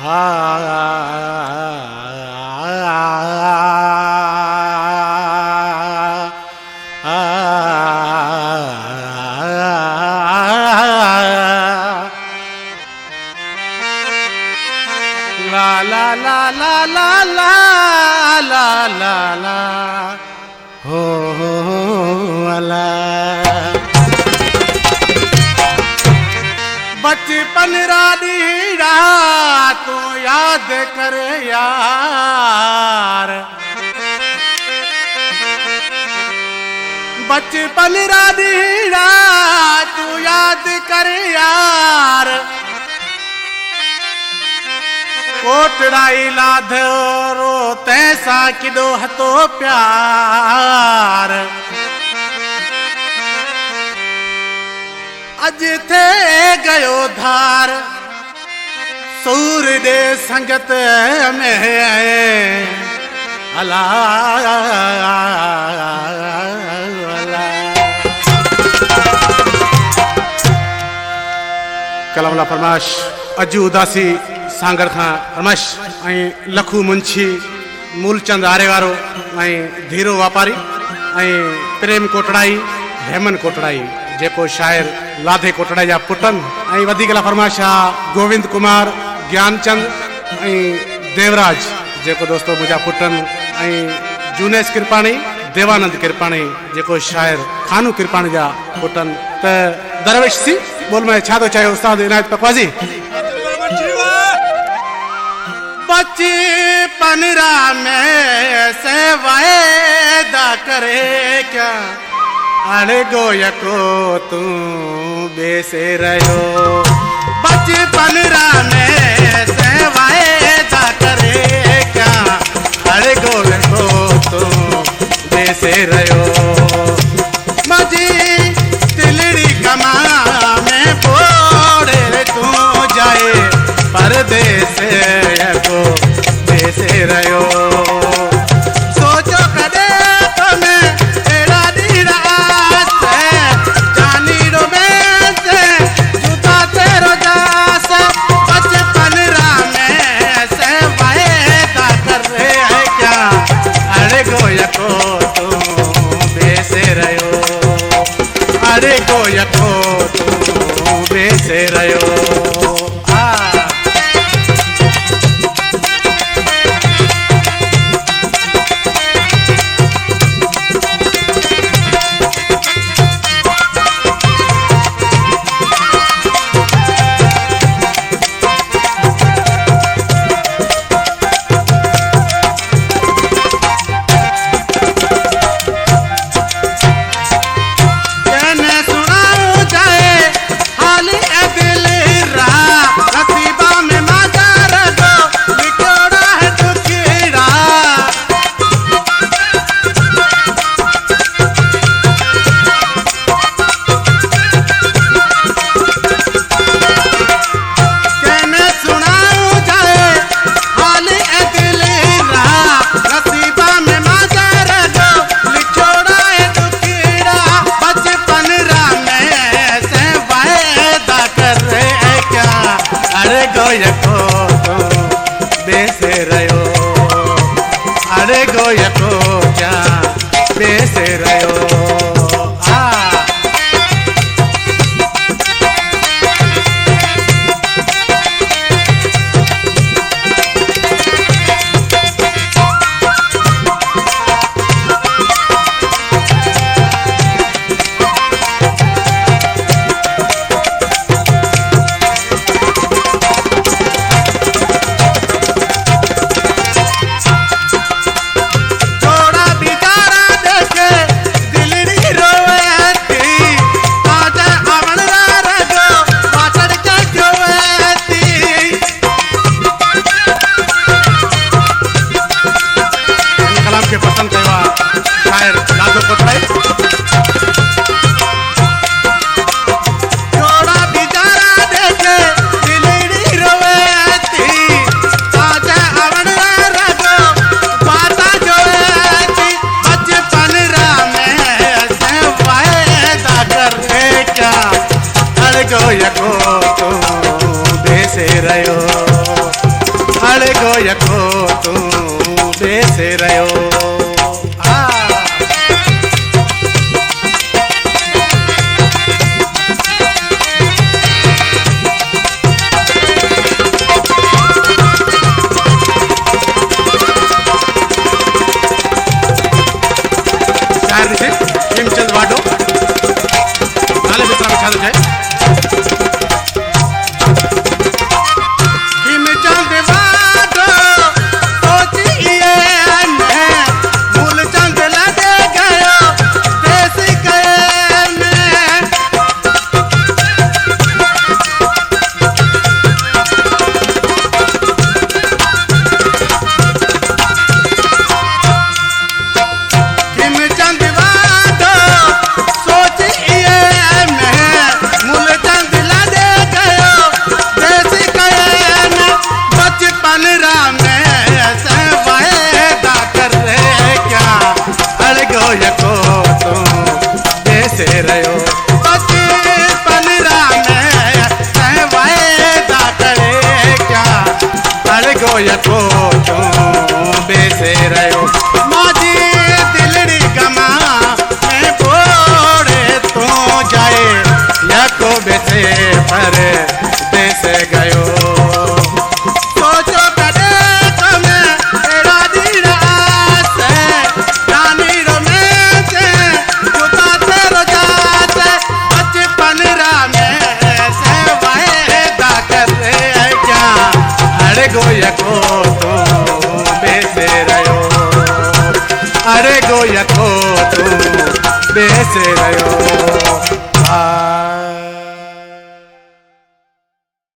ला ला ला ला ला ला ला ला ला हो अला। बचपन रानीड़ा तू याद कर यार, बचपन रानीड़ा तू याद कर यार। कोटड़ाई लाधरो तैसा किदो हतो प्यार। अज थे गयो धार सूर दे संगत में अला कलमला फरमाश अजू उदासी सांगर खां रमश ऐं लखू मुंशी मूलचंद आरे वारो ऐं धीरो वापारी ऐं प्रेम कोटड़ाई हेमन कोटड़ाई जेको शायर लाधे कोटड़ाई जा पुटन ऐं वधीक फरमाइश गोविंद कुमार ज्ञानचंद ऐं देवराज जेको दोस्तो मुंहिंजा पुटन ऐं जूनेश कृपाणी देवानंद कृपाणी जेको शायर खानू कृपाणी जा पुटन। त दरवेश सी बोल में छा तो चाहे उस्ताद इनायत पकवाजी। बचपन में से वायदा करे क्या अड़े गोयको तू बेसे रहो। बचपन में से वायदा करे क्या अड़े गोयको तू बेसे रहो। मजी तिलड़ी कमा में बोड़े तू जाए परदेस को बेसे रहो। सोचो कदे तुम्हें एड़ा दीड़ा से जानी रो में से जुदा तेरो दास। बचपन में से वायदा कर रहे है क्या अरे गोयको तू बेसे रहो। अरे गोयको तू बेसे रहो। अरे गोयको क्या बेसे रहो। गोयको तू बेसे रहो। अड़े गोयको तू बेसे रहो। हेमचंद वाडो नाले मित्रा में चालू है। हेमचंद वाडो सोचिए मैं मूलचंद लगे गयो देश गए मैं। हेमचंद गोयको तू बेसे रहो। बचपन में वायदा करे क्या अरे गोयको तू बेसे रहो। माझी दिलड़ी गमा में बोड़े तू जाए यको बेसे पर देसे गयो। गोयको तू बेसे रहो। अरे गोयको तू बेसे रहो।